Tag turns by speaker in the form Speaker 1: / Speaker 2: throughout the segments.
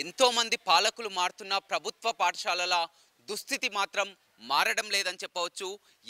Speaker 1: ఎంతోమంది పాలకులు మారుతున్న ప్రభుత్వ పాఠశాలల దుస్థితి మాత్రం మారడం లేదని చెప్పవచ్చు.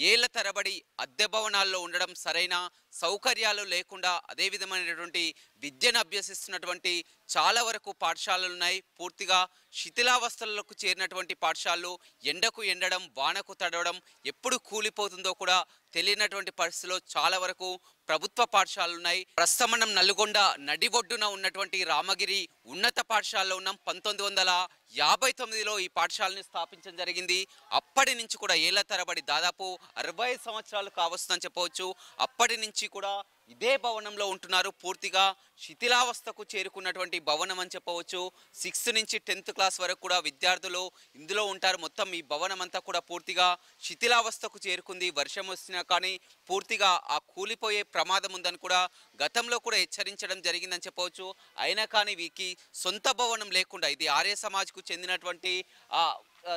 Speaker 1: ఏళ్ల తరబడి అద్దె భవనాల్లో ఉండడం, సరైన సౌకర్యాలు లేకుండా అదే విధమైనటువంటి విద్యను అభ్యసిస్తున్నటువంటి చాలా వరకు పాఠశాలలు ఉన్నాయి. పూర్తిగా శిథిలావస్థలకు చేరినటువంటి పాఠశాలలు ఎండకు ఎండడం, వానకు తడవడం, ఎప్పుడు కూలిపోతుందో కూడా తెలియనటువంటి పరిస్థితిలో చాలా వరకు ప్రభుత్వ పాఠశాలలు ఉన్నాయి. ప్రస్తుతం మనం నల్గొండ నడి ఒడ్డున ఉన్నటువంటి రామగిరి ఉన్నత పాఠశాలలో ఉన్నాం. 1959లో ఈ పాఠశాలని స్థాపించడం జరిగింది. అప్పటి నుంచి కూడా ఏళ్ల తరబడి దాదాపు 60 సంవత్సరాలు కావస్తుందని చెప్పవచ్చు. అప్పటి నుంచి కూడా ఇదే భవనంలో ఉంటున్నారు. పూర్తిగా శిథిలావస్థకు చేరుకున్నటువంటి భవనం అని చెప్పవచ్చు. 6th నుంచి 10th క్లాస్ వరకు కూడా విద్యార్థులు ఇందులో ఉంటారు. మొత్తం ఈ భవనం అంతా కూడా పూర్తిగా శిథిలావస్థకు చేరుకుంది. వర్షం వచ్చినా కానీ పూర్తిగా ఆ కూలిపోయే ప్రమాదం ఉందని కూడా గతంలో కూడా హెచ్చరించడం జరిగిందని చెప్పవచ్చు. అయినా కానీ వీరికి సొంత భవనం లేకుండా, ఇది ఆర్య సమాజ్కు చెందినటువంటి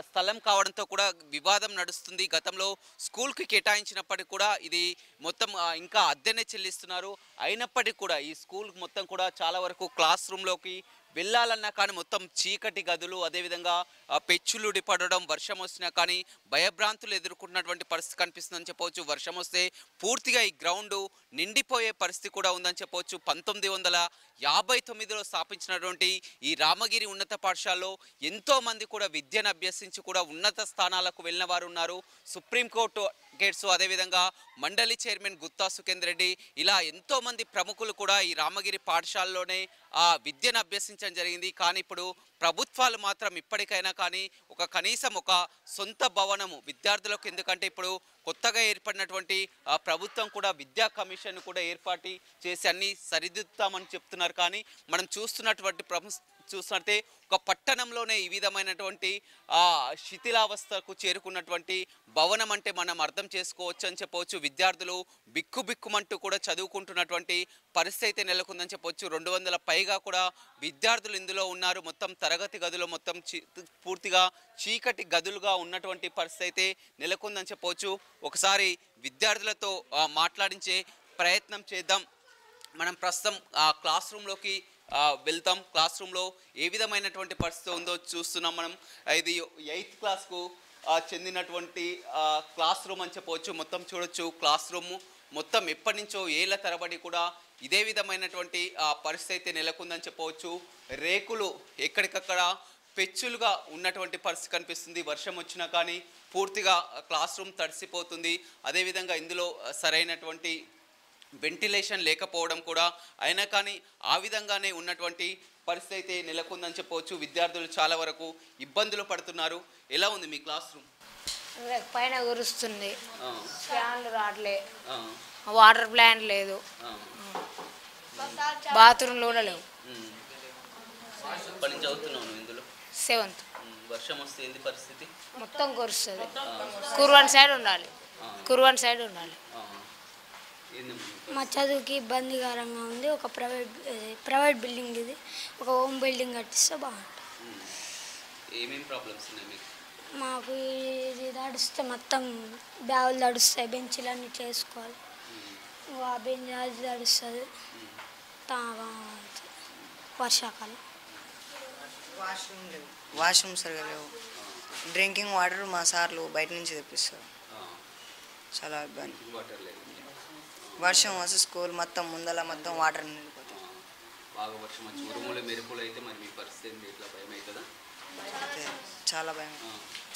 Speaker 1: స్థలం కావడంతో కూడా వివాదం నడుస్తుంది. గతంలో స్కూల్కి కేటాయించినప్పటికీ కూడా ఇది మొత్తం ఇంకా అద్దెనే చెల్లిస్తున్నారు. అయినప్పటికీ కూడా ఈ స్కూల్ మొత్తం కూడా చాలా వరకు క్లాస్ రూమ్లోకి వెళ్ళాలన్నా కానీ మొత్తం చీకటి గదులు, అదేవిధంగా పెచ్చులుడి పడడం, వర్షం వచ్చినా కానీ భయభ్రాంతులు ఎదుర్కొంటున్నటువంటి పరిస్థితి కనిపిస్తుందని చెప్పవచ్చు. వర్షం వస్తే పూర్తిగా ఈ గ్రౌండ్ నిండిపోయే పరిస్థితి కూడా ఉందని చెప్పవచ్చు. 1959లో స్థాపించినటువంటి ఈ రామగిరి ఉన్నత పాఠశాలలో ఎంతోమంది కూడా విద్యను అభ్యసించి కూడా ఉన్నత స్థానాలకు వెళ్ళిన వారు ఉన్నారు. సుప్రీంకోర్టు కేట్స్, అదేవిధంగా మండలి చైర్మన్ గుత్తా సుఖేందర్ రెడ్డి, ఇలా ఎంతోమంది ప్రముఖులు కూడా ఈ రామగిరి పాఠశాలలోనే విద్యను అభ్యసించడం జరిగింది. కానీ ఇప్పుడు ప్రభుత్వాలు మాత్రం ఇప్పటికైనా కానీ కనీసం ఒక సొంత భవనము విద్యార్థులకు, ఎందుకంటే ఇప్పుడు కొత్తగా ఏర్పడినటువంటి ప్రభుత్వం కూడా విద్యా కమిషన్ కూడా ఏర్పాటు చేసి అన్ని సరిదిద్దుతామని చెప్తున్నారు. కానీ మనం చూస్తున్నటువంటి చూస్తుంటే ఒక పట్టణంలోనే ఈ విధమైనటువంటి శిథిలావస్థకు చేరుకున్నటువంటి భవనం అంటే మనం అర్థం చేసుకోవచ్చు అని చెప్పవచ్చు. విద్యార్థులు బిక్కుబిక్కుమంటూ కూడా చదువుకుంటున్నటువంటి పరిస్థితి అయితే నెలకొందని చెప్పవచ్చు. 200 పైగా కూడా విద్యార్థులు ఇందులో ఉన్నారు. మొత్తం తరగతి గదులు మొత్తం పూర్తిగా చీకటి గదులుగా ఉన్నటువంటి పరిస్థితి అయితే నెలకొందని చెప్పవచ్చు. ఒకసారి విద్యార్థులతో మాట్లాడించే ప్రయత్నం చేద్దాం. మనం ప్రస్తుతం క్లాస్ రూమ్లోకి వెళ్తాం. క్లాస్ రూమ్లో ఏ విధమైనటువంటి పరిస్థితి ఉందో చూస్తున్నాం మనం. ఇది 8th క్లాస్కు చెందినటువంటి క్లాస్ రూమ్ అని చెప్పవచ్చు. మొత్తం చూడొచ్చు, క్లాస్ రూమ్ మొత్తం ఎప్పటి నుంచో ఏళ్ల తరబడి కూడా ఇదే విధమైనటువంటి పరిస్థితి అయితే నెలకొందని చెప్పవచ్చు. రేకులు ఎక్కడికక్కడ పెచ్చులుగా ఉన్నటువంటి పరిస్థితి కనిపిస్తుంది. వర్షం వచ్చినా కానీ పూర్తిగా క్లాస్ రూమ్ తడిసిపోతుంది. అదేవిధంగా ఇందులో సరైనటువంటి వెంటిలేషన్ లేకపోవడం కూడా, అయినా కానీ ఆ విధంగానే ఉన్నటువంటి పరిస్థితి అయితే నెలకొందని చెప్పవచ్చు. విద్యార్థులు చాలా వరకు ఇబ్బందులు పడుతున్నారు. ఎలా ఉంది మీ క్లాస్ రూమ్?
Speaker 2: పైన కురుస్తుంది, ఫ్యాన్లు రావట్లే, వాటర్ ప్లాంట్ లేదు, బాత్రూమ్లు కూడా లేవు. 7th.
Speaker 1: వర్షం వస్తే ఏంది పరిస్థితి?
Speaker 2: మొత్తం కురుస్తుంది. కురువన్ సైడ్ ఉండాలి, కురువన్ సైడ్ ఉండాలి.
Speaker 3: మా చదువుకి ఇబ్బందికరంగా ఉంది. ఒక ప్రైవేట్ బిల్డింగ్, ఇది ఒక హోమ్ బిల్డింగ్ కట్టిస్తే బాగుంటుంది. మాకు ఇది తడుస్తే మొత్తం బ్యాగులు తడుస్తాయి, బెంచీలన్నీ చేసుకోవాలి. ఆ బెంచ్ అది తడుస్తుంది. వర్షాకాలం
Speaker 4: వాష్రూమ్ సరిగా లేవు. డ్రింకింగ్ వాటర్ మా సార్లు బయట నుంచి తెప్పిస్తారు. చాలా ఇబ్బంది. వర్షం వస్తే స్కూల్ మొత్తం ముందల మొత్తం వాటర్ నిండిపోతాయి.
Speaker 1: బాగా వర్షం వచ్చి ఉరుములు మెరుపులు అయితే మరి మీ పరిస్థితి ఏంటి? ఇట్లా భయం అవుతుందా?
Speaker 4: చాలా భయం,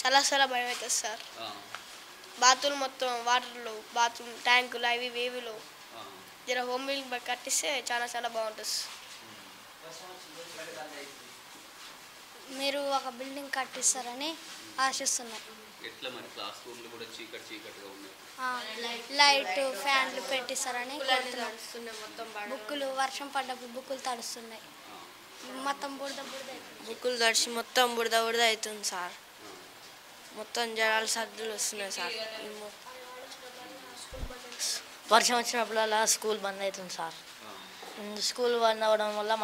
Speaker 5: చాలా భయం అవుతుంది సార్. బాత్రూమ్ మొత్తం వాటర్లో, బాత్రూమ్ ట్యాంకులు అవి వేవిలో జర హోమ్ బిల్డింగ్ కట్టిస్తే చాలా బాగుంటుంది.
Speaker 3: మీరు ఒక బిల్డింగ్ కట్టిస్తారని ఆశిస్తున్నాం.
Speaker 1: ఎట్లా మరి క్లాస్ రూమ్లు కూడా చీకటిగా ఉన్నాయి.
Speaker 3: లైట్ ఫ్యాన్లు పెట్టిస్తారని బుక్కులు వర్షం పడ్డప్పుడు బుక్కులు తడుస్తున్నాయి. మొత్తం బురద
Speaker 5: బుక్కులు తడిచి మొత్తం బురద అవుతుంది సార్. మొత్తం జ్వరాలు సర్దులు వస్తున్నాయి సార్.
Speaker 6: వర్షం వచ్చినప్పుడల్లా స్కూల్ బంద్ అవుతుంది సార్. స్కూల్ బంద్ అవ్వడం వల్ల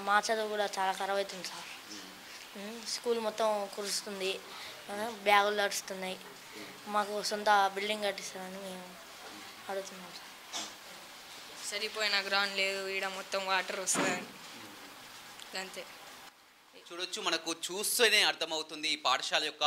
Speaker 6: మా చదువు కూడా చాలా ఖరాబ్ అవుతుంది సార్. స్కూల్ మొత్తం కురుస్తుంది, బ్యాగులు తడుస్తున్నాయి. మాకు సొంత బిల్డింగ్ కట్టిస్తామని మేము అడుగుతున్నాం సార్.
Speaker 7: సరిపోయిన గ్రౌండ్ లేదు, ఈడ మొత్తం వాటర్ వస్తుంది అంతే.
Speaker 1: చూడొచ్చు, మనకు చూస్తేనే అర్థమవుతుంది ఈ పాఠశాల యొక్క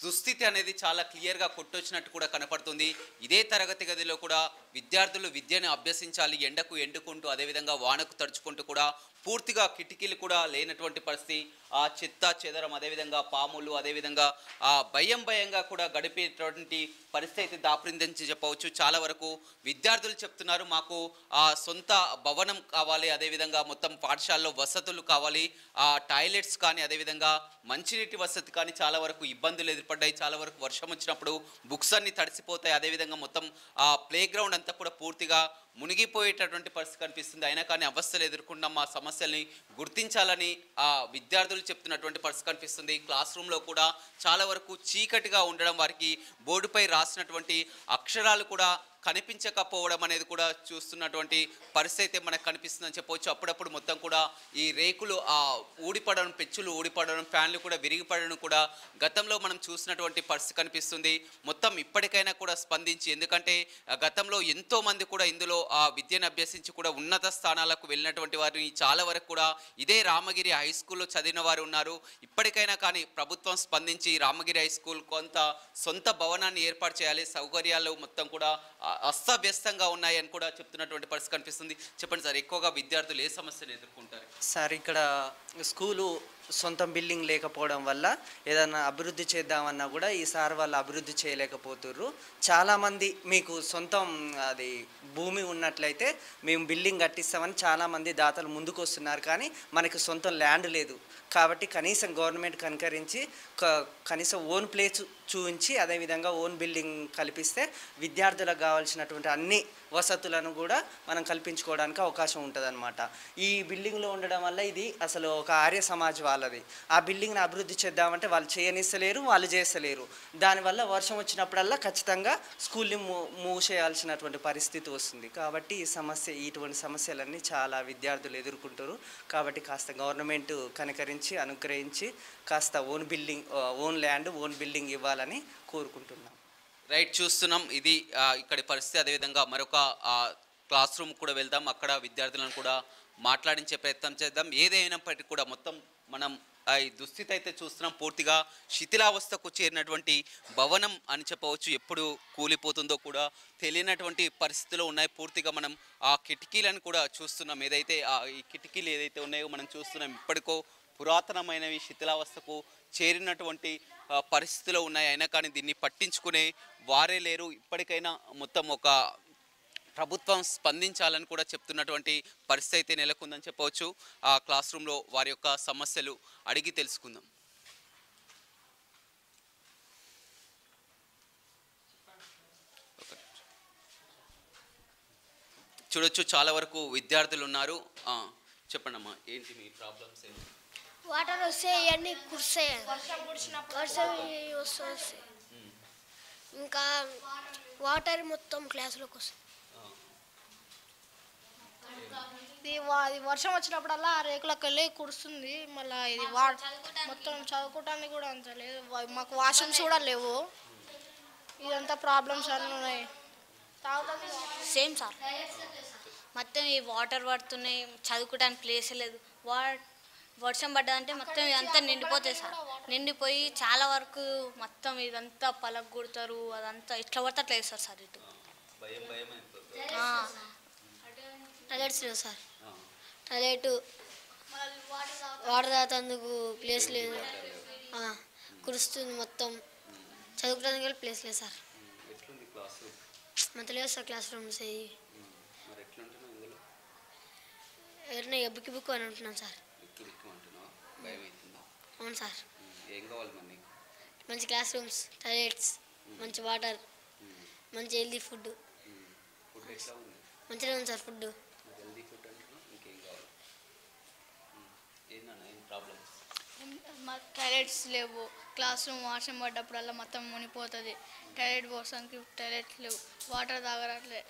Speaker 1: దుస్థితి అనేది చాలా క్లియర్గా కొట్టొచ్చినట్టు కూడా కనపడుతుంది. ఇదే తరగతి గదిలో కూడా విద్యార్థులు విద్యను అభ్యసించాలి, ఎండకు ఎండుకుంటూ అదేవిధంగా వానకు తడుచుకుంటూ కూడా పూర్తిగా కిటికీలు కూడా లేనటువంటి పరిస్థితి. ఆ చెత్త చెదరం అదేవిధంగా పాములు అదేవిధంగా ఆ భయంగా కూడా గడిపేటువంటి పరిస్థితి అయితే దాపురిందని చెప్పవచ్చు. చాలా వరకు విద్యార్థులు చెప్తున్నారు, మాకు ఆ సొంత భవనం కావాలి, అదేవిధంగా మొత్తం పాఠశాలలో వసతులు కావాలి, ఆ టాయిలెట్స్ కానీ అదేవిధంగా మంచినీటి వసతి కానీ చాలా వరకు ఇబ్బందులు ఏర్పడ్డాయి. చాలా వరకు వర్షం వచ్చినప్పుడు బుక్స్ అన్ని తడిసిపోతాయి, అదేవిధంగా మొత్తం ఆ ప్లే గ్రౌండ్ అంతా కూడా పూర్తిగా మునిగిపోయేటటువంటి పరిస్థితి కనిపిస్తుంది. అయినా కానీ అవస్థలు ఎదుర్కొన్న మా సమస్యల్ని గుర్తించాలని ఆ విద్యార్థులు చెప్తున్నటువంటి పరిస్థితి కనిపిస్తుంది. క్లాస్ రూమ్లో కూడా చాలా వరకు చీకటిగా ఉండడం, వారికి బోర్డుపై రాసినటువంటి అక్షరాలు కూడా కనిపించకపోవడం అనేది కూడా చూస్తున్నటువంటి పరిస్థితి అయితే మనకు కనిపిస్తుందని చెప్పవచ్చు. అప్పుడప్పుడు మొత్తం కూడా ఈ రేకులు ఊడిపడడం, పెచ్చులు ఊడిపడడం, ఫ్యాన్లు కూడా విరిగిపడడం కూడా గతంలో మనం చూసినటువంటి పరిస్థితి కనిపిస్తుంది. మొత్తం ఇప్పటికైనా కూడా స్పందించి, ఎందుకంటే గతంలో ఎంతో మంది కూడా ఇందులో విద్యను అభ్యసించి కూడా ఉన్నత స్థానాలకు వెళ్ళినటువంటి వారిని చాలా వరకు కూడా ఇదే రామగిరి హై స్కూల్లో చదివిన వారు ఉన్నారు. ఇప్పటికైనా కానీ ప్రభుత్వం స్పందించి రామగిరి హై స్కూల్ కొంత సొంత భవనాన్ని ఏర్పాటు చేయాలి, సౌకర్యాలు మొత్తం కూడా అస్తవ్యస్తంగా ఉన్నాయని కూడా చెప్తున్నటువంటి పరిస్థితి కనిపిస్తుంది. చెప్పండి సార్, ఎక్కువగా విద్యార్థులు ఏ సమస్యను ఎదుర్కొంటారు?
Speaker 7: సార్, ఇక్కడ స్కూలు సొంత బిల్డింగ్ లేకపోవడం వల్ల ఏదైనా అభివృద్ధి చేద్దామన్నా కూడా ఈ సార్ వాళ్ళు అభివృద్ధి చేయలేకపోతుర్రు. చాలామంది మీకు సొంతం అది భూమి ఉన్నట్లయితే మేము బిల్డింగ్ కట్టిస్తామని చాలామంది దాతలు ముందుకు వస్తున్నారు, కానీ మనకి సొంత ల్యాండ్ లేదు. కాబట్టి కనీసం గవర్నమెంట్ కనుకరించి కనీసం ఓన్ ప్లేస్ చూపించి అదేవిధంగా ఓన్ బిల్డింగ్ కల్పిస్తే విద్యార్థులకు కావాల్సినటువంటి అన్ని వసతులను కూడా మనం కల్పించుకోవడానికి అవకాశం ఉంటుందన్నమాట. ఈ బిల్డింగ్లో ఉండడం వల్ల ఇది అసలు ఒక ఆర్య సమాజ్ వాళ్ళది. ఆ బిల్డింగ్ని అభివృద్ధి చేద్దామంటే వాళ్ళు చేయనిస్తలేరు, వాళ్ళు చేస్తలేరు. దానివల్ల వర్షం వచ్చినప్పుడల్లా ఖచ్చితంగా స్కూల్ని మూసేయాల్సినటువంటి పరిస్థితి వస్తుంది. కాబట్టి ఇటువంటి సమస్యలన్నీ చాలా విద్యార్థులు ఎదుర్కొంటారు. కాబట్టి కాస్త గవర్నమెంట్ కనుకరించి అనుగ్రహించి కాస్త ఓన్ ల్యాండ్ ఓన్ బిల్డింగ్ ఇవ్వాలని కోరుకుంటున్నాం.
Speaker 1: రైట్, చూస్తున్నాం ఇది ఇక్కడి పరిస్థితి. అదేవిధంగా మరొక క్లాస్ రూమ్ కూడా వెళ్దాం, అక్కడ విద్యార్థులను కూడా మాట్లాడించే ప్రయత్నం చేద్దాం. ఏదైనప్పటికీ కూడా మొత్తం మనం ఈ దుస్థితి అయితే చూస్తున్నాం. పూర్తిగా శిథిలావస్థకు చేరినటువంటి భవనం అని చెప్పవచ్చు. ఎప్పుడు కూలిపోతుందో కూడా తెలియనటువంటి పరిస్థితిలో ఉన్నాయి. పూర్తిగా మనం ఆ కిటికీలను కూడా చూస్తున్నాం. ఏదైతే ఈ కిటికీలు ఏదైతే ఉన్నాయో మనం చూస్తున్నాం, ఇప్పటికో పురాతనమైనవి శిథిలావస్థకు చేరినటువంటి పరిస్థితిలో ఉన్నాయి. అయినా కానీ దీన్ని పట్టించుకునే వారే లేరు. ఇప్పటికైనా మొత్తం ఒక ప్రభుత్వం స్పందించాలని కూడా చెప్తున్నటువంటి పరిస్థితి అయితే నెలకొందని చెప్పవచ్చు. ఆ క్లాస్ రూమ్లో వారి యొక్క సమస్యలు అడిగి తెలుసుకుందాం. చూడొచ్చు, చాలా వరకు విద్యార్థులు ఉన్నారు. చెప్పండి అమ్మా, ఏంటి మీ ప్రాబ్లమ్స్ ఏంటి?
Speaker 3: వాటర్ వస్తే ఇవన్నీ కుర్సాయి, వర్షం వస్తాయి, ఇంకా వాటర్ మొత్తం క్లాసులోకి వస్తుంది.
Speaker 5: ఇది వర్షం వచ్చినప్పుడల్లా ఆ రేకులకు వెళ్ళి కురుస్తుంది. మళ్ళీ ఇది మొత్తం చదువుకోవడానికి కూడా అంత లేదు. మాకు వాష్రూమ్స్ కూడా లేవు. ఇదంతా ప్రాబ్లమ్స్ అన్నీ ఉన్నాయి.
Speaker 6: సేమ్ సార్, మొత్తం ఈ వాటర్ పడుతున్నాయి, చదువుకోవడానికి ప్లేస్ లేదు. వర్షం పడ్డదంటే మొత్తం ఇదంతా నిండిపోతాయి సార్. నిండిపోయి చాలా వరకు మొత్తం ఇదంతా పలగొడతారు. అదంతా ఇట్లా పడితే అట్లా వేస్తారు సార్. ఇటు
Speaker 3: టాయిలెట్స్ లేవు సార్. టాయిలెట్ వాటర్ తాగేందుకు ప్లేస్ లేదు, కురుస్తుంది మొత్తం. చదువుకోవడానికి ప్లేస్ లేదు సార్. మంత లేదు సార్ క్లాస్ రూమ్స్. ఎవరైనా బుక్ అని ఉంటున్నాం సార్. అవును సార్. మంచి క్లాస్ రూమ్స్, టాయిలెట్స్, మంచి వాటర్, మంచి హెల్దీ ఫుడ్. మంచిగా ఉంది సార్ ఫుడ్.
Speaker 5: టాయిలెట్స్ లేవు. క్లాస్ రూమ్ వర్షం పడ్డప్పుడల్లా మొత్తం మునిపోతుంది. టాయిలెట్ పోసానికి టాయిలెట్స్ లేవు. వాటర్ తాగట్లే,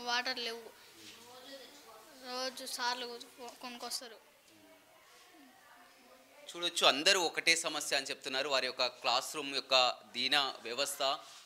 Speaker 5: వాటర్ లేవు. రోజు సార్లు కొనుక్కొస్తారు.
Speaker 1: చూడొచ్చు అందరూ ఒకటే సమస్య అని చెప్తున్నారు. వారి యొక్క క్లాస్ రూమ్ యొక్క దీన వ్యవస్థ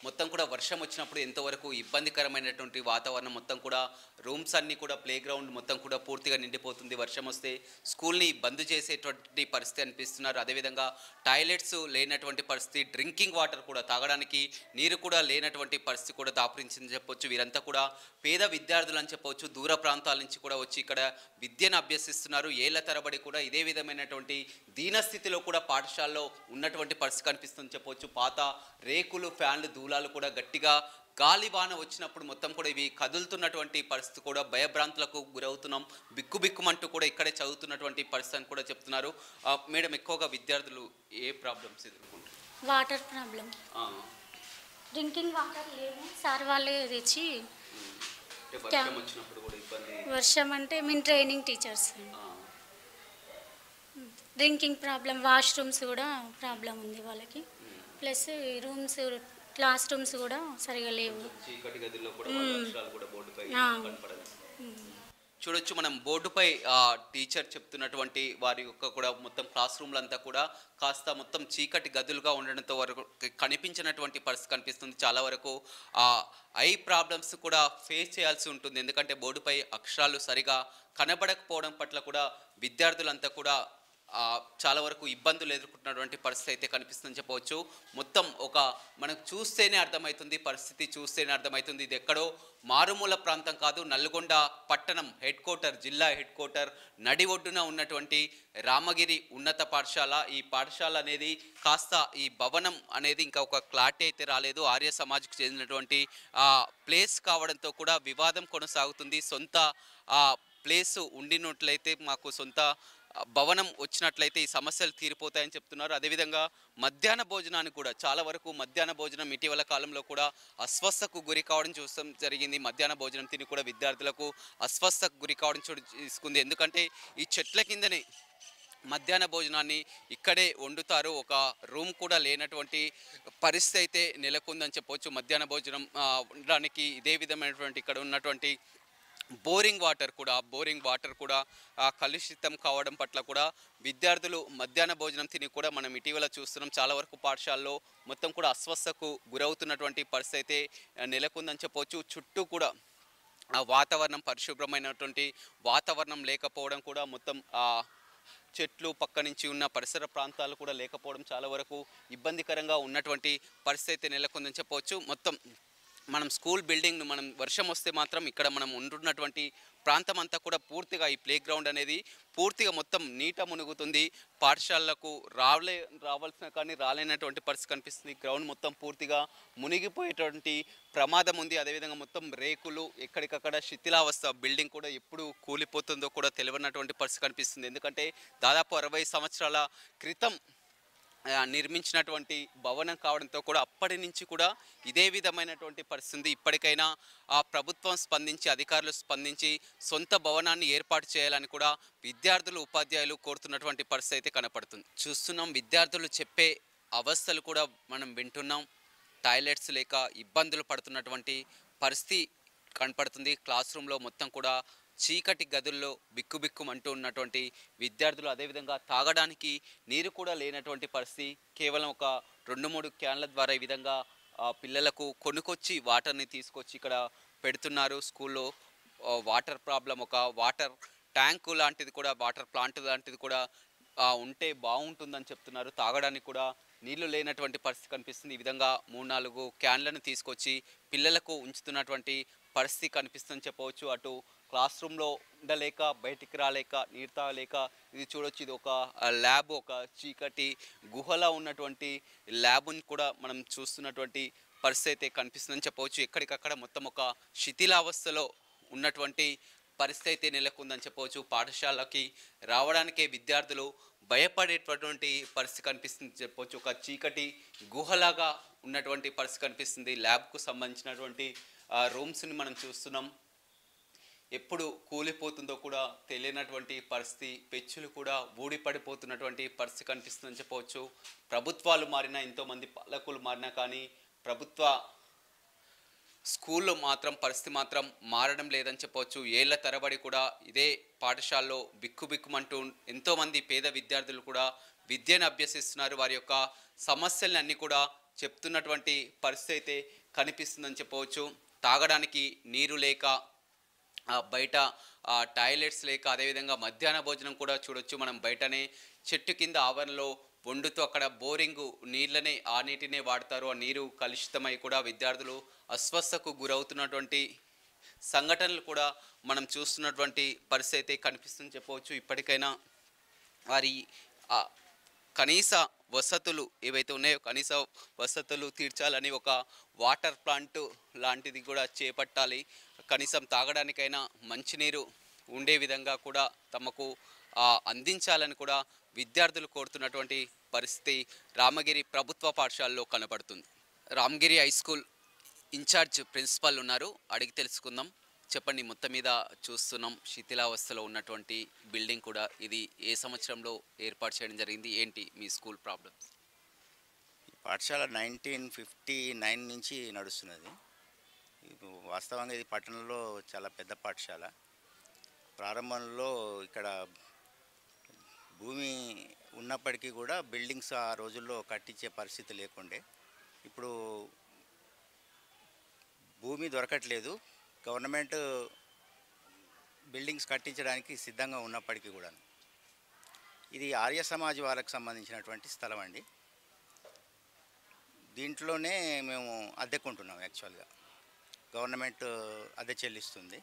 Speaker 1: మొత్తం కూడా వర్షం వచ్చినప్పుడు ఎంతవరకు ఇబ్బందికరమైనటువంటి వాతావరణం, మొత్తం కూడా రూమ్స్ అన్నీ కూడా ప్లే గ్రౌండ్ మొత్తం కూడా పూర్తిగా నిండిపోతుంది. వర్షం వస్తే స్కూల్ని బంద్ చేసేటువంటి పరిస్థితి అనిపిస్తున్నారు. అదేవిధంగా టాయిలెట్స్ లేనటువంటి పరిస్థితి, డ్రింకింగ్ వాటర్ కూడా తాగడానికి నీరు కూడా లేనటువంటి పరిస్థితి కూడా దాపురించిందని చెప్పొచ్చు. వీరంతా కూడా పేద విద్యార్థులు అని చెప్పవచ్చు. దూర ప్రాంతాల నుంచి కూడా వచ్చి ఇక్కడ విద్యను అభ్యసిస్తున్నారు. ఏళ్ల తరబడి కూడా ఇదే విధమైనటువంటి దీనస్థితిలో కూడా పాఠశాలలో ఉన్నటువంటి పరిస్థితి కనిపిస్తుంది చెప్పవచ్చు. పాత రేకులు, ఫ్యాన్లు, దూలాలు కూడా గట్టిగా గాలి వాన వచ్చినప్పుడు మొత్తం కూడా ఇవి కదులుతున్నటువంటి పరిస్థితి కూడా భయభ్రాంతులకు గురవుతున్నాం. బిక్కుబిక్కుమంటూ కూడా ఇక్కడే చదువుతున్నటువంటి పరిస్థితి అని కూడా చెప్తున్నారు. మేడం, ఎక్కువగా విద్యార్థులు ఏ ప్రాబ్లమ్స్ ఎదుర్కొంటారు?
Speaker 8: Water problem. డ్రింకింగ్ వాటర్ లేదు, సార్ వాళ్ళే తెచ్చి.
Speaker 1: వర్షం వచ్చినప్పుడు కూడా ఇబ్బంది.
Speaker 8: వర్షం అంటే మేము training teachers. Drinking problem, washrooms కూడా ప్రాబ్లం ఉంది వాళ్ళకి. ప్లస్ రూమ్స్, క్లాస్ రూమ్స్ కూడా సరిగా లేవు.
Speaker 1: చీకటి గదుల్లో కూడా అక్షరాలు కూడా బోర్డుపై కనపడదు. చూడొచ్చు మనం బోర్డుపై టీచర్ చెప్తున్నటువంటి వారి యొక్క కూడా మొత్తం క్లాస్ రూమ్లు అంతా కూడా కాస్త మొత్తం చీకటి గదులుగా ఉండడంతో వరకు కనిపించినటువంటి పరిస్థితి కనిపిస్తుంది. చాలా వరకు ఐ ప్రాబ్లమ్స్ కూడా ఫేస్ చేయాల్సి ఉంటుంది. ఎందుకంటే బోర్డుపై అక్షరాలు సరిగా కనబడకపోవడం పట్ల కూడా విద్యార్థులంతా కూడా చాలా వరకు ఇబ్బందులు ఎదుర్కొంటున్నటువంటి పరిస్థితి అయితే కనిపిస్తుందని చెప్పవచ్చు. మొత్తం ఒక మనకు చూస్తేనే అర్థమవుతుంది, పరిస్థితి చూస్తేనే అర్థమవుతుంది. ఇది ఎక్కడో మారుమూల ప్రాంతం కాదు, నల్గొండ పట్టణం హెడ్ క్వార్టర్, జిల్లా హెడ్ క్వార్టర్ నడి ఒడ్డున ఉన్నటువంటి రామగిరి ఉన్నత పాఠశాల. ఈ పాఠశాల అనేది కాస్త ఈ భవనం అనేది ఇంకా ఒక క్లారిటీ అయితే రాలేదు. ఆర్య సమాజ్కు చెందినటువంటి ప్లేస్ కావడంతో కూడా వివాదం కొనసాగుతుంది. సొంత ప్లేస్ ఉండినట్లయితే, మాకు సొంత భవనం వచ్చినట్లయితే ఈ సమస్యలు తీరిపోతాయని చెప్తున్నారు. అదేవిధంగా మధ్యాహ్న భోజనానికి కూడా చాలా వరకు మధ్యాహ్న భోజనం ఇటీవల కాలంలో కూడా అస్వస్థకు గురి కావడం చూస్తాం జరిగింది. మధ్యాహ్న భోజనం తిని కూడా విద్యార్థులకు అస్వస్థకు గురి కావడం తీసుకుంది. ఎందుకంటే ఈ చెట్ల కిందనే మధ్యాహ్న భోజనాన్ని ఇక్కడే వండుతారు. ఒక రూమ్ కూడా లేనటువంటి పరిస్థితి అయితే నెలకొందని చెప్పవచ్చు. మధ్యాహ్న భోజనం ఉండడానికి ఇదే విధమైనటువంటి ఇక్కడ ఉన్నటువంటి బోరింగ్ వాటర్ కూడా కలుషితం కావడం పట్ల కూడా విద్యార్థులు మధ్యాహ్న భోజనం తిని కూడా మనం ఇటీవల చూస్తున్నాం. చాలా వరకు పాఠశాలలో మొత్తం కూడా అస్వస్థకు గురవుతున్నటువంటి పరిస్థితి అయితే నెలకొందని చెప్పవచ్చు. చుట్టూ కూడా వాతావరణం పరిశుభ్రమైనటువంటి వాతావరణం లేకపోవడం కూడా, మొత్తం చెట్లు పక్క నుంచి ఉన్న పరిసర ప్రాంతాలు కూడా లేకపోవడం చాలా వరకు ఇబ్బందికరంగా ఉన్నటువంటి పరిస్థితి నెలకొందని చెప్పవచ్చు. మొత్తం మనం స్కూల్ బిల్డింగ్ను మనం వర్షం వస్తే మాత్రం ఇక్కడ మనం ఉంటున్నటువంటి ప్రాంతం అంతా కూడా పూర్తిగా ఈ ప్లే గ్రౌండ్ అనేది పూర్తిగా మొత్తం నీట మునుగుతుంది. పాఠశాలకు రావాల్సిన కానీ రాలేనటువంటి పరిస్థితి కనిపిస్తుంది. గ్రౌండ్ మొత్తం పూర్తిగా మునిగిపోయేటువంటి ప్రమాదం ఉంది. అదేవిధంగా మొత్తం రేకులు ఎక్కడికక్కడ శిథిలావస్థ, బిల్డింగ్ కూడా ఎప్పుడు కూలిపోతుందో కూడా తెలియనటువంటి పరిస్థితి కనిపిస్తుంది. ఎందుకంటే దాదాపు 60 సంవత్సరాల క్రితం నిర్మించినటువంటి భవనం కావడంతో కూడా అప్పటి నుంచి కూడా ఇదే విధమైనటువంటి పరిస్థితి. ఇప్పటికైనా ప్రభుత్వం స్పందించి, అధికారులు స్పందించి సొంత భవనాన్ని ఏర్పాటు చేయాలని కూడా విద్యార్థులు, ఉపాధ్యాయులు కోరుతున్నటువంటి పరిస్థితి అయితే కనపడుతుంది. చూస్తున్నాం విద్యార్థులు చెప్పే అవస్థలు కూడా మనం వింటున్నాం. టాయిలెట్స్ లేక ఇబ్బందులు పడుతున్నటువంటి పరిస్థితి కనపడుతుంది. క్లాస్ రూమ్లో మొత్తం కూడా చీకటి గదుల్లో బిక్కుబిక్కుమంటూ ఉన్నటువంటి విద్యార్థులు, అదేవిధంగా తాగడానికి నీరు కూడా లేనటువంటి పరిస్థితి. కేవలం ఒక 2-3 క్యాన్ల ద్వారా ఈ విధంగా పిల్లలకు కొనుకొచ్చి వాటర్ని తీసుకొచ్చి ఇక్కడ పెడుతున్నారు. స్కూల్లో వాటర్ ప్రాబ్లం, ఒక వాటర్ ట్యాంకు లాంటిది కూడా, వాటర్ ప్లాంట్ లాంటిది కూడా ఉంటే బాగుంటుందని చెప్తున్నారు. తాగడానికి కూడా నీళ్లు లేనటువంటి పరిస్థితి కనిపిస్తుంది. ఈ విధంగా 3-4 క్యాన్లను తీసుకొచ్చి పిల్లలకు ఉంచుతున్నటువంటి పరిస్థితి కనిపిస్తుందని చెప్పవచ్చు. అటు క్లాస్ రూమ్లో ఉండలేక, బయటికి రాలేక, నీరు తాగలేక, ఇది చూడొచ్చు, ఇది ఒక ల్యాబ్, ఒక చీకటి గుహలా ఉన్నటువంటి ల్యాబ్ని కూడా మనం చూస్తున్నటువంటి పరిస్థితి అయితే కనిపిస్తుందని చెప్పవచ్చు. ఎక్కడికక్కడ మొత్తం ఒక శిథిలావస్థలో ఉన్నటువంటి పరిస్థితి అయితే నెలకొందని చెప్పవచ్చు. పాఠశాలకి రావడానికే విద్యార్థులు భయపడేటటువంటి పరిస్థితి కనిపిస్తుంది చెప్పవచ్చు. ఒక చీకటి గుహలాగా ఉన్నటువంటి పరిస్థితి కనిపిస్తుంది. ల్యాబ్కు సంబంధించినటువంటి రూమ్స్ని మనం చూస్తున్నాం. ఎప్పుడు కూలిపోతుందో కూడా తెలియనటువంటి పరిస్థితి, పెచ్చులు కూడా ఊడిపడిపోతున్నటువంటి పరిస్థితి కనిపిస్తుందని చెప్పవచ్చు. ప్రభుత్వాలు మారినా, ఎంతోమంది పాలకులు మారినా కానీ ప్రభుత్వ స్కూల్లో మాత్రం పరిస్థితి మాత్రం మారడం లేదని చెప్పవచ్చు. ఏళ్ల తరబడి కూడా ఇదే పాఠశాలలో బిక్కుబిక్కుమంటూ ఎంతోమంది పేద విద్యార్థులు కూడా విద్యను అభ్యసిస్తున్నారు. వారి యొక్క సమస్యలన్నీ కూడా చెప్తున్నటువంటి పరిస్థితి అయితే కనిపిస్తుందని చెప్పవచ్చు. తాగడానికి నీరు లేక, బయట టాయిలెట్స్ లేక, అదేవిధంగా మధ్యాహ్న భోజనం కూడా చూడొచ్చు మనం బయటనే చెట్టు కింద ఆవరణలో వండుతూ అక్కడ బోరింగు నీళ్ళనే ఆ నీటినే వాడతారు. ఆ నీరు కలుషితమై కూడా విద్యార్థులు అస్వస్థకు గురవుతున్నటువంటి సంఘటనలు కూడా మనం చూస్తున్నటువంటి పరిస్థితి అయితే కనిపిస్తుందని చెప్పవచ్చు. ఇప్పటికైనా వారి కనీస వసతులు ఏవైతే ఉన్నాయో కనీస వసతులు తీర్చాలని ఒక వాటర్ ప్లాంట్ లాంటిది కూడా చేపట్టాలి. కనీసం తాగడానికైనా మంచినీరు ఉండే విధంగా కూడా తమకు అందించాలని కూడా విద్యార్థులు కోరుతున్నటువంటి పరిస్థితి రామగిరి ప్రభుత్వ పాఠశాలలో కనబడుతుంది. Ramagiri high school incharge principal ఉన్నారు, అడిగి తెలుసుకుందాం. చెప్పండి, మొత్తం మీద చూస్తున్నాం శిథిలావస్థలో ఉన్నటువంటి బిల్డింగ్ కూడా, ఇది ఏ సంవత్సరంలో ఏర్పాటు చేయడం జరిగింది, ఏంటి మీ స్కూల్ ప్రాబ్లమ్స్?
Speaker 9: పాఠశాల 1959 నుంచి నడుస్తున్నది. వాస్తవంగా ఇది పట్టణంలో చాలా పెద్ద పాఠశాల. ప్రారంభంలో ఇక్కడ భూమి ఉన్నప్పటికీ కూడా బిల్డింగ్స్ ఆ రోజుల్లో కట్టించే పరిస్థితి లేకుండే. ఇప్పుడు భూమి దొరకట్లేదు. గవర్నమెంట్ బిల్డింగ్స్ కట్టించడానికి సిద్ధంగా ఉన్నప్పటికీ కూడా ఇది ఆర్య సమాజ్ వాళ్ళకి సంబంధించినటువంటి స్థలం అండి. దీంట్లోనే మేము అద్దెకుంటున్నాం. యాక్చువల్గా గవర్నమెంట్ అద్దె చెల్లిస్తుంది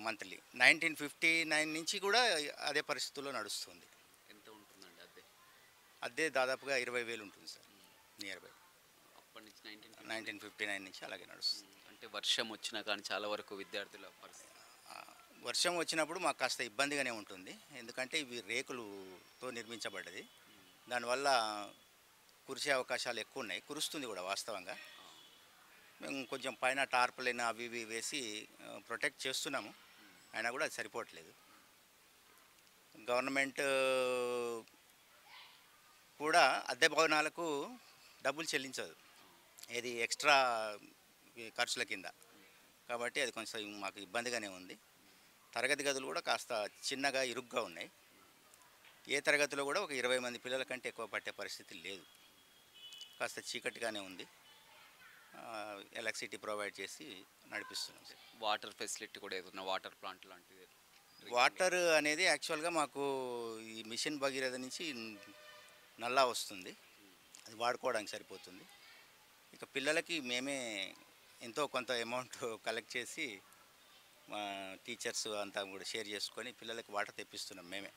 Speaker 9: మంత్లీ. 1959 నుంచి కూడా అదే పరిస్థితుల్లో నడుస్తుంది.
Speaker 1: ఎంత ఉంటుందండి అద్దె?
Speaker 9: అద్దె దాదాపుగా 20,000 ఉంటుంది సార్, నియర్ బై.
Speaker 1: అప్పటి నుంచి
Speaker 9: 1959 నుంచి అలాగే నడుస్తుంది.
Speaker 1: అంటే వర్షం వచ్చినా కానీ చాలా వరకు విద్యార్థుల పరిస్థితి,
Speaker 9: వర్షం వచ్చినప్పుడు మాకు కాస్త ఇబ్బందిగానే ఉంటుంది. ఎందుకంటే ఇవి రేకులతో నిర్మించబడ్డది. దానివల్ల కురిసే అవకాశాలు ఎక్కువ ఉన్నాయి. కురుస్తుంది కూడా వాస్తవంగా. మేము కొంచెం పైన టార్పులైన అవి ఇవి వేసి ప్రొటెక్ట్ చేస్తున్నాము, అయినా కూడా అది సరిపోవట్లేదు. గవర్నమెంట్ కూడా అద్దె భవనాలకు డబ్బులు చెల్లించదు, ఇది ఎక్స్ట్రా ఖర్చుల కింద. కాబట్టి అది కొంచెం మాకు ఇబ్బందిగానే ఉంది. తరగతి గదులు కూడా కాస్త చిన్నగా ఇరుగ్గా ఉన్నాయి. ఏ తరగతిలో కూడా ఒక 20 మంది పిల్లల కంటే ఎక్కువ పట్టే పరిస్థితి లేదు. కాస్త చీకటిగానే ఉంది. ఎలక్ట్రిసిటీ ప్రొవైడ్ చేసి నడిపిస్తున్నాం సార్.
Speaker 1: వాటర్ ఫెసిలిటీ కూడా ఏదైనా వాటర్ ప్లాంట్ లాంటిది?
Speaker 9: వాటర్ అనేది యాక్చువల్గా మాకు ఈ మిషన్ భగీరథ నుంచి నల్లా వస్తుంది, అది వాడుకోవడానికి సరిపోతుంది. ఇక పిల్లలకి మేమే ఎంతో కొంత అమౌంట్ కలెక్ట్ చేసి మా టీచర్స్ అంతా కూడా షేర్ చేసుకొని పిల్లలకి వాటర్ తెప్పిస్తున్నాం మేమే.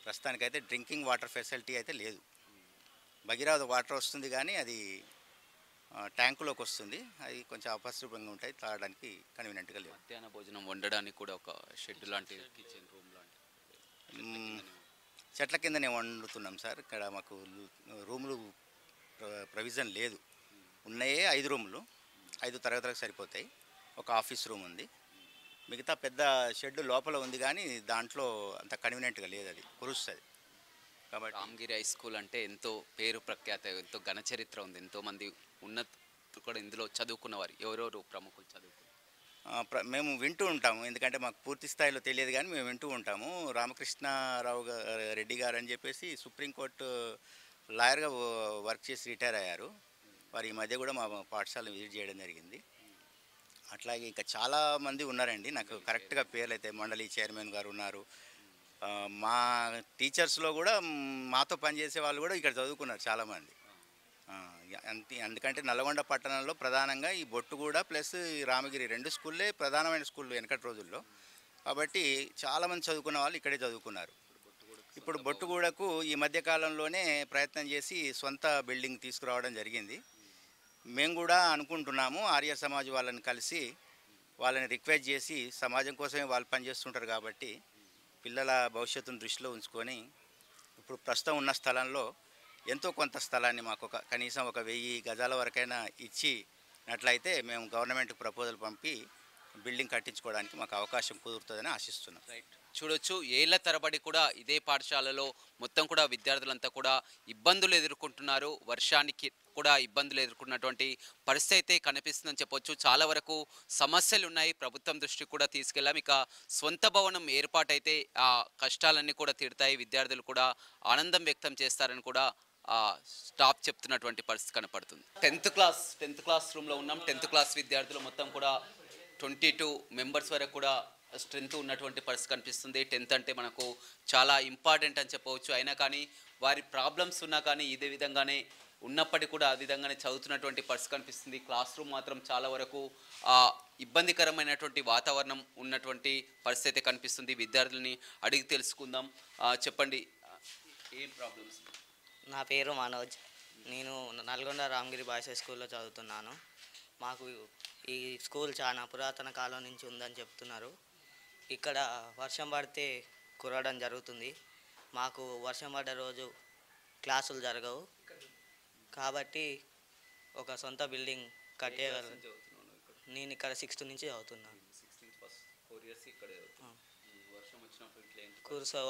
Speaker 9: ప్రస్తుతానికైతే డ్రింకింగ్ వాటర్ ఫెసిలిటీ అయితే లేదు. భగీరథ వాటర్ వస్తుంది కానీ అది ట్యాంకులోకి వస్తుంది, అది కొంచెం అపరిశుభ్రంగా ఉంటాయి, తాగడానికి కన్వీనియంట్గా లేదు.
Speaker 1: మధ్యాహ్న భోజనం వండడానికి కూడా ఒక షెడ్ లాంటి కిచెన్ రూమ్ లాంటి
Speaker 9: చెట్ల కిందనే వండుతున్నాం సార్. ఇక్కడ మాకు రూములు ప్రొవిజన్ లేదు. ఉన్నాయే 5 రూములు, 5 తరగతులకు సరిపోతాయి. ఒక ఆఫీస్ రూమ్ ఉంది, మిగతా పెద్ద షెడ్ లోపల ఉంది కానీ దాంట్లో అంత కన్వీనియంట్గా లేదు, అది కురుస్తుంది. కాబట్టి
Speaker 1: రామగిరి హై స్కూల్ అంటే ఎంతో పేరు ప్రఖ్యాత, ఎంతో ఘన చరిత్ర ఉంది. ఎంతోమంది ఉన్నత కూడా ఇందులో చదువుకున్నవారు, ఎవరెవరు ప్రముఖులు చదువుకున్నారు?
Speaker 9: మేము వింటూ ఉంటాము, ఎందుకంటే మాకు పూర్తి స్థాయిలో తెలియదు కానీ మేము వింటూ ఉంటాము. రామకృష్ణారావు రెడ్డి గారు అని చెప్పేసి సుప్రీంకోర్టు లాయర్గా వర్క్ చేసి రిటైర్ అయ్యారు. వారు ఈ మధ్య కూడా మా పాఠశాలను విజిట్ చేయడం జరిగింది. అట్లాగే ఇంకా చాలామంది ఉన్నారండి, నాకు కరెక్ట్గా పేర్లు అయితే మండలి చైర్మన్ గారు ఉన్నారు. మా టీచర్స్లో కూడా మాతో పనిచేసే వాళ్ళు కూడా ఇక్కడ చదువుకున్నారు చాలామంది. ఎందుకంటే నల్గొండ పట్టణంలో ప్రధానంగా ఈ బొట్టుగూడ ప్లస్ ఈ రామగిరి 2 స్కూళ్ళే ప్రధానమైన స్కూళ్ళు వెనకటి రోజుల్లో. కాబట్టి చాలామంది చదువుకున్న వాళ్ళు ఇక్కడే చదువుకున్నారు. ఇప్పుడు బొట్టుగూడకు ఈ మధ్యకాలంలోనే ప్రయత్నం చేసి సొంత బిల్డింగ్ తీసుకురావడం జరిగింది. మేము కూడా అనుకుంటున్నాము ఆర్య సమాజ్ వాళ్ళని కలిసి వాళ్ళని రిక్వెస్ట్ చేసి, సమాజం కోసమే వాళ్ళు పనిచేస్తుంటారు కాబట్టి పిల్లల భవిష్యత్తును దృష్టిలో ఉంచుకొని ఇప్పుడు ప్రస్తుతం ఉన్న స్థలంలో ఎంతో కొంత స్థలాన్ని మాకు కనీసం ఒక 1000 గజాల వరకైనా ఇచ్చినట్లయితే మేము గవర్నమెంట్కి ప్రపోజల్ పంపి బిల్డింగ్ కట్టించుకోవడానికి మాకు అవకాశం కుదురుతుందని ఆశిస్తున్నాం.
Speaker 1: రైట్, చూడొచ్చు ఏళ్ల తరబడి కూడా ఇదే పాఠశాలలో మొత్తం కూడా విద్యార్థులంతా కూడా ఇబ్బందులు ఎదుర్కొంటున్నారు. వర్షానికి కూడా ఇబ్బందులు ఎదుర్కొన్నటువంటి పరిస్థితి అయితే కనిపిస్తుందని చెప్పొచ్చు. చాలా వరకు సమస్యలు ఉన్నాయి, ప్రభుత్వం దృష్టికి కూడా తీసుకెళ్ళాం. ఇక సొంత భవనం ఏర్పాటైతే ఆ కష్టాలన్నీ కూడా తీరుతాయి, విద్యార్థులు కూడా ఆనందం వ్యక్తం చేస్తారని కూడా స్టాఫ్ చెప్తున్నటువంటి పరిస్థితి కనపడుతుంది. 10th క్లాస్ రూమ్లో ఉన్నాం. 10th క్లాస్ విద్యార్థులు మొత్తం కూడా 22 మెంబర్స్ వరకు కూడా స్ట్రెంత్ ఉన్నటువంటి పరిస్థితి కనిపిస్తుంది. 10th అంటే మనకు చాలా ఇంపార్టెంట్ అని చెప్పవచ్చు. అయినా కానీ వారి ప్రాబ్లమ్స్ ఉన్నా కానీ ఇదే విధంగానే ఉన్నప్పటికీ కూడా ఆ విధంగానే చదువుతున్నటువంటి పరిస్థితి కనిపిస్తుంది. క్లాస్ రూమ్ మాత్రం చాలా వరకు ఇబ్బందికరమైనటువంటి వాతావరణం ఉన్నటువంటి పరిస్థితి కనిపిస్తుంది. విద్యార్థులని అడిగి తెలుసుకుందాం. చెప్పండి, ఏం ప్రాబ్లమ్స్?
Speaker 10: నా పేరు మనోజ్. నేను నల్గొండ రామగిరి బాయ్స్ హై స్కూల్లో చదువుతున్నాను. మాకు ఈ స్కూల్ చాలా పురాతన కాలం నుంచి ఉందని చెప్తున్నారు. ఇక్కడ వర్షం పడితే కురవడం జరుగుతుంది. మాకు వర్షం పడ్డ రోజు క్లాసులు జరగవు కాబట్టి ఒక సొంత బిల్డింగ్ కట్టేయగలను. నేను ఇక్కడ 6th నుంచి చదువుతున్నాను.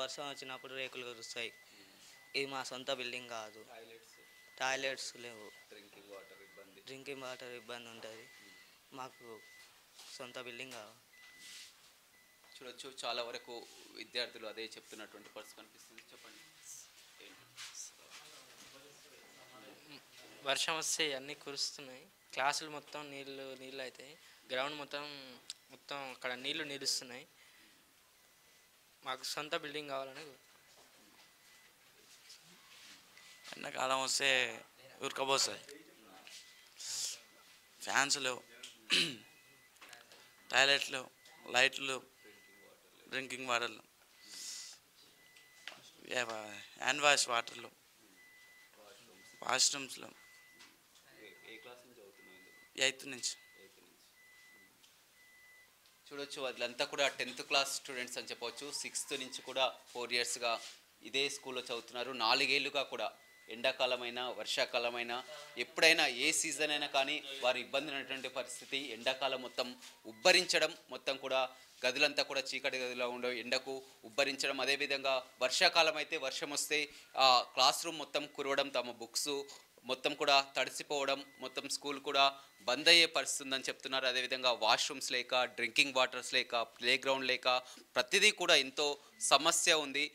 Speaker 10: వర్షం వచ్చినప్పుడు రేకులు కురుస్తాయి. ఇది మా సొంత బిల్డింగ్ కాదు. టాయిలెట్స్ లేవు, డ్రింకింగ్ వాటర్ ఇబ్బంది ఉంటుంది. మాకు సొంత బిల్డింగ్ కావాలి.
Speaker 1: చూడొచ్చు చాలా వరకు విద్యార్థులు అదే చెప్తున్నటువంటి పరిస్థితి కనిపిస్తుంది. చెప్పండి.
Speaker 11: వర్షం వస్తే అన్నీ కురుస్తున్నాయి, క్లాసులు మొత్తం నీళ్ళు అవుతాయి, గ్రౌండ్ మొత్తం అక్కడ నీళ్లు నిలుస్తున్నాయి. మాకు సొంత బిల్డింగ్ కావాలని.
Speaker 12: ఎండాకాలం వస్తే ఉరకపోస్తాయి, ఫ్యాన్స్ లేవు, టాయిలెట్లు, లైట్లు, డ్రింకింగ్ వాటర్లు, హ్యాండ్ వాష్ వాటర్లు, వాష్రూమ్స్లో. 8th నుంచి.
Speaker 1: చూడొచ్చు వాళ్ళంతా కూడా 10th క్లాస్ స్టూడెంట్స్ అని చెప్పవచ్చు. 6th నుంచి కూడా 4 ఇయర్స్గా ఇదే స్కూల్లో చదువుతున్నారు. 4 ఏళ్ళుగా కూడా ఎండాకాలమైనా వర్షాకాలమైనా ఎప్పుడైనా ఏ సీజన్ అయినా కానీ వారు ఇబ్బంది ఉన్నటువంటి పరిస్థితి. ఎండాకాలం మొత్తం ఉబ్బరించడం, మొత్తం కూడా గదులంతా కూడా చీకటి గదిలో ఉండే ఎండకు ఉబ్బరించడం. అదేవిధంగా వర్షాకాలం అయితే వర్షం వస్తే క్లాస్ రూమ్ మొత్తం కురవడం, తమ బుక్స్ మొత్తం కూడా తడిసిపోవడం, మొత్తం స్కూల్ కూడా బంద్ అయ్యే పరిస్థితి ఉందని చెప్తున్నారు. అదేవిధంగా వాష్రూమ్స్ లేక, డ్రింకింగ్ వాటర్స్ లేక, ప్లే గ్రౌండ్ లేక ప్రతిదీ కూడా ఎంతో సమస్య ఉంది.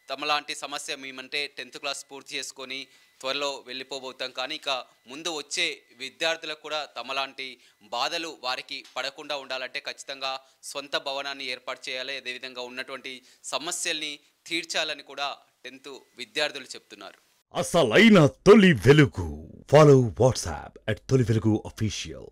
Speaker 1: తమలాంటి సమస్య మేమంటే 10th క్లాస్ పూర్తి చేసుకొని త్వరలో వెళ్ళిపోబోతాం. కానీ ఇక ముందు వచ్చే విద్యార్థులకు కూడా తమలాంటి బాధలు వారికి పడకుండా ఉండాలంటే ఖచ్చితంగా సొంత భవనాన్ని ఏర్పాటు చేయాలి. అదేవిధంగా ఉన్నటువంటి సమస్యల్ని తీర్చాలని కూడా 10th విద్యార్థులు చెప్తున్నారు.
Speaker 13: అసలైన తొలి వెలుగు. ఫాలో వాట్సాప్ @తొలి వెలుగు official.